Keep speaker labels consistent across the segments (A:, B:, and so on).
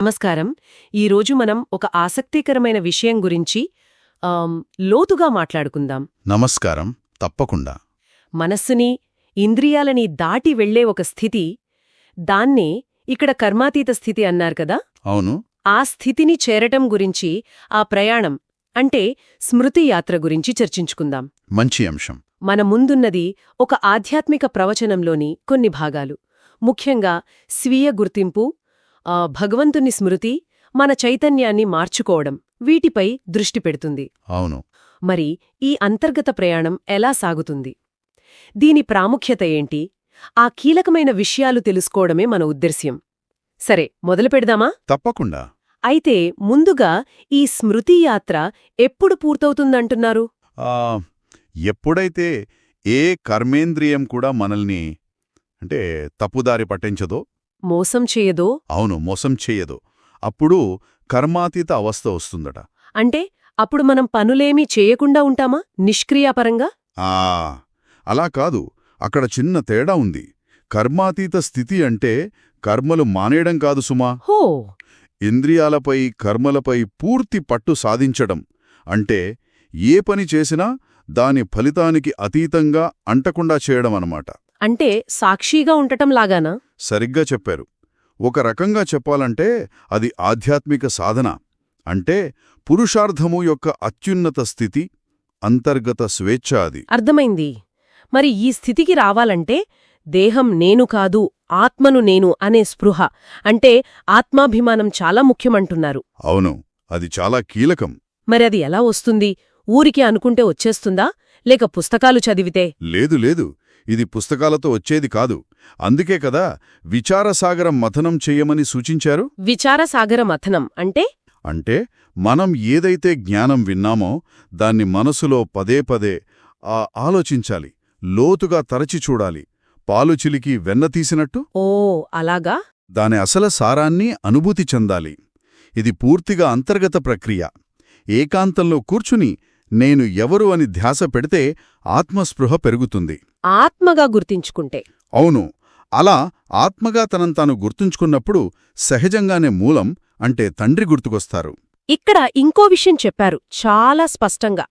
A: నమస్కారం. ఈరోజు మనం ఒక ఆసక్తికరమైన విషయం గురించి లోతుగా మాట్లాడుకుందాం.
B: నమస్కారం. తప్పకుండా.
A: మనస్సుని, ఇంద్రియాలని దాటి వెళ్లే ఒక స్థితి, దాన్నే ఇక్కడ కర్మాతీత స్థితి అన్నారు కదా.
B: అవును.
A: ఆ స్థితిని చేరటం గురించి, ఆ ప్రయాణం అంటే స్మృతి యాత్ర గురించి చర్చించుకుందాం.
B: మంచి అంశం.
A: మన ముందున్నది ఒక ఆధ్యాత్మిక ప్రవచనంలోని కొన్ని భాగాలు. ముఖ్యంగా స్వీయ గుర్తింపు, భగవంతుని స్మృతి, మన చైతన్యాన్ని మార్చుకోవడం, వీటిపై దృష్టి పెడుతుంది.
B: అవును.
A: మరి ఈ అంతర్గత ప్రయాణం ఎలా సాగుతుంది? దీని ప్రాముఖ్యత ఏంటి? ఆ కీలకమైన విషయాలు తెలుసుకోవడమే మన ఉద్దేశ్యం. సరే, మొదలుపెడదామా?
B: తప్పకుండా.
A: అయితే ముందుగా ఈ స్మృతి యాత్ర ఎప్పుడు పూర్తవుతుందంటున్నారు?
B: ఎప్పుడైతే ఏ కర్మేంద్రియం కూడా మనల్ని తప్పుదారి పట్టించదో,
A: మోసం చేయదో.
B: అవును, మోసం చేయదో, అప్పుడు కర్మాతీత అవస్థ వస్తుందట.
A: అంటే అప్పుడు మనం పనులేమీ చేయకుండా ఉంటామా, నిష్క్రియాపరంగా?
B: అలా కాదు. అక్కడ చిన్న తేడా ఉంది. కర్మాతీత స్థితి అంటే కర్మలు మానేయడం కాదు సుమా.
A: హో!
B: ఇంద్రియాలపై, కర్మలపై పూర్తి పట్టు సాధించడం. అంటే ఏ పని చేసినా దాని ఫలితానికి అతీతంగా అంటకుండా చేయడం అన్నమాట.
A: అంటే సాక్షిగా ఉండటం లాగానా?
B: సరిగ్గా చెప్పారు. ఒక రకంగా చెప్పాలంటే అది ఆధ్యాత్మిక సాధన. అంటే పురుషార్థము యొక్క అత్యున్నత స్థితి, అంతర్గత స్వేచ్ఛ అది.
A: అర్థమైంది. మరి ఈ స్థితికి రావాలంటే దేహం నేను కాదు, ఆత్మను నేను అనే స్పృహ, అంటే ఆత్మాభిమానం చాలా ముఖ్యమంటున్నారు.
B: అవును, అది చాలా కీలకం.
A: మరి అది ఎలా వస్తుంది? ఊరికి అనుకుంటే వచ్చేస్తుందా, లేక పుస్తకాలు చదివితే?
B: లేదు లేదు, ఇది పుస్తకాలతో వచ్చేది కాదు. అందుకే కదా విచారసాగర మథనం చెయ్యమని సూచించారు.
A: విచారసాగర మథనం అంటే
B: మనం ఏదైతే జ్ఞానం విన్నామో దాన్ని మనసులో పదే పదే ఆలోచించాలి, లోతుగా తరచి చూడాలి, పాలు చిలికి వెన్న తీసినట్టు.
A: ఓ, అలాగా?
B: దాని అసలు సారాన్ని అనుభూతి చెందాలి. ఇది పూర్తిగా అంతర్గత ప్రక్రియ. ఏకాంతంలో కూర్చుని నేను ఎవరు అని ధ్యాస పెడితే ఆత్మస్పృహ పెరుగుతుంది.
A: ఆత్మగా గుర్తించుకుంటే?
B: అవును. అలా ఆత్మగా తనంతాను గుర్తుంచుకున్నప్పుడు సహజంగానే మూలం అంటే తండ్రి గుర్తుకొస్తారు.
A: ఇక్కడ ఇంకో విషయం చెప్పారు చాలా స్పష్టంగా.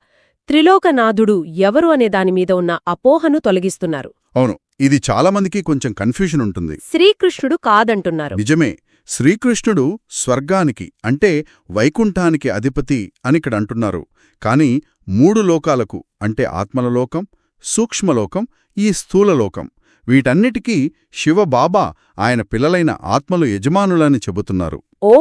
A: త్రిలోకనాథుడు ఎవరు అనే దానిమీద ఉన్న అపోహను తొలగిస్తున్నారు.
B: అవును, ఇది చాలామందికి కొంచెం కన్ఫ్యూషన్ ఉంటుంది.
A: శ్రీకృష్ణుడు కాదంటున్నారు.
B: నిజమే. శ్రీకృష్ణుడు స్వర్గానికి అంటే వైకుంఠానికి అధిపతి అనిక్కడంటున్నారు. కాని 3 లోకాలకు అంటే ఆత్మలలోకం, సూక్ష్మలోకం, ఈ స్థూలలోకం, వీటన్నిటికీ శివబాబా ఆయన పిల్లలైన ఆత్మలు యజమానులని చెబుతున్నారు.
A: ఓ,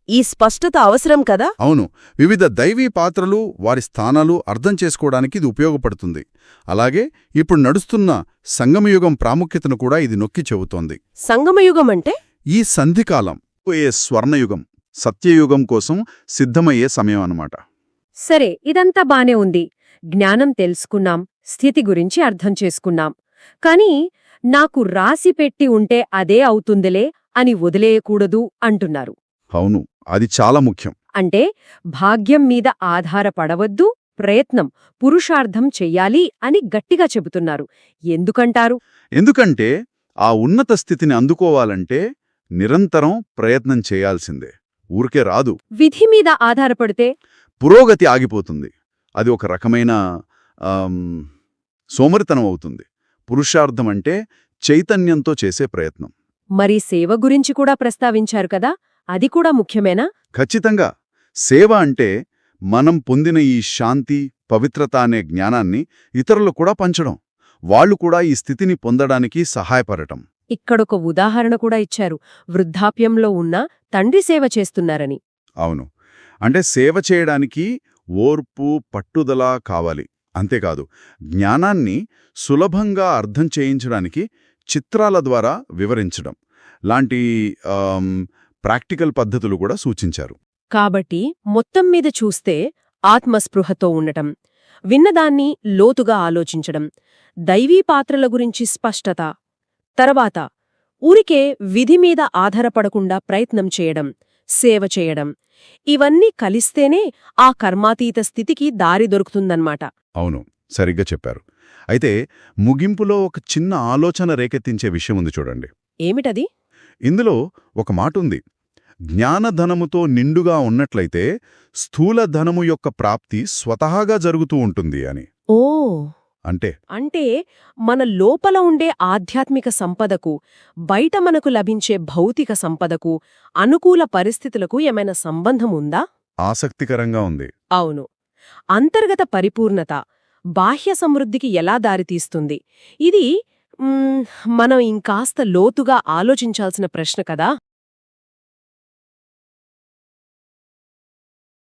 A: ఈ స్పష్టత అవసరం కదా.
B: అవును, వివిధ దైవీ పాత్రలు, వారి స్థానాలు అర్థం చేసుకోవడానికి ఇది ఉపయోగపడుతుంది. అలాగే ఇప్పుడు నడుస్తున్న సంగమయుగం ప్రాముఖ్యతను కూడా ఇది నొక్కి చెబుతోంది.
A: సంగమయుగం అంటే?
B: ఈ సంధికాలం ఏ స్వర్ణయుగం, సత్యయుగం కోసం సిద్ధమయ్యే సమయం అన్నమాట.
A: సరే, ఇదంతా బానే ఉంది. జ్ఞానం తెలుసుకున్నాం, స్థితి గురించి అర్థం చేసుకున్నాం. కాని నాకు రాసిపెట్టి ఉంటే అదే అవుతుందిలే అని వదిలేయకూడదు అంటున్నారు.
B: అవును, అది చాలా ముఖ్యం.
A: అంటే భాగ్యం మీద ఆధారపడవద్దు, ప్రయత్నం, పురుషార్థం చెయ్యాలి అని గట్టిగా చెబుతున్నారు. ఎందుకంటారు?
B: ఎందుకంటే ఆ ఉన్నత స్థితిని అందుకోవాలంటే నిరంతరం ప్రయత్నం చేయాల్సిందే, ఊరికే రాదు.
A: విధి మీద ఆధారపడితే
B: పురోగతి ఆగిపోతుంది. అది ఒక రకమైన సోమరితనం అవుతుంది. పురుషార్థం అంటే చైతన్యంతో చేసే ప్రయత్నం.
A: మరి సేవ గురించి కూడా ప్రస్తావించారు కదా, అది కూడా ముఖ్యమేనా?
B: ఖచ్చితంగా. సేవ అంటే మనం పొందిన ఈ శాంతి, పవిత్రత అనే జ్ఞానాన్ని ఇతరులు కూడా పంచడం, వాళ్లు కూడా ఈ స్థితిని పొందడానికి సహాయపడటం.
A: ఇక్కడొక ఉదాహరణ కూడా ఇచ్చారు. వృద్ధాప్యంలో ఉన్న తండ్రి సేవ చేస్తున్నారని.
B: అవును, అంటే సేవ చేయడానికి ఓర్పు, పట్టుదల కావాలి. అంతేకాదు, జ్ఞానాన్ని సులభంగా అర్థం చేయించడానికి చిత్రాల ద్వారా వివరించడం లాంటి ప్రాక్టికల్ పద్ధతులు కూడా సూచించారు.
A: కాబట్టి మొత్తం మీద చూస్తే ఆత్మస్పృహతో ఉండటం, విన్నదాన్ని లోతుగా ఆలోచించడం, దైవీ పాత్రల గురించి స్పష్టత, తర్వాత ఊరికే విధి మీద ఆధారపడకుండా ప్రయత్నం చేయడం, సేవ చేయడం, ఇవన్నీ కలిస్తేనే ఆ కర్మాతీత స్థితికి దారి దొరుకుతుందన్నమాట.
B: అవును, సరిగ్గా చెప్పారు. అయితే ముగింపులో ఒక చిన్న ఆలోచన రేకెత్తించే విషయం ఉంది చూడండి.
A: ఏమిటది?
B: ఇందులో ఒక మాటుంది, జ్ఞానధనముతో నిండుగా ఉన్నట్లయితే స్థూల ధనము యొక్క ప్రాప్తి స్వతహాగా జరుగుతూ ఉంటుంది అని.
A: ఓ
B: అంటే
A: మన లోపల ఉండే ఆధ్యాత్మిక సంపదకు బయట మనకు లభించే భౌతిక సంపదకు అనుకూల పరిస్థితులకు ఏమైనా సంబంధం ఉందా?
B: ఆసక్తికరంగా ఉంది.
A: అవును. అంతర్గత పరిపూర్ణత బాహ్య సమృద్ధికి ఎలా దారితీస్తుంది? ఇది మనం ఇంకాస్త లోతుగా ఆలోచించాల్సిన ప్రశ్న కదా.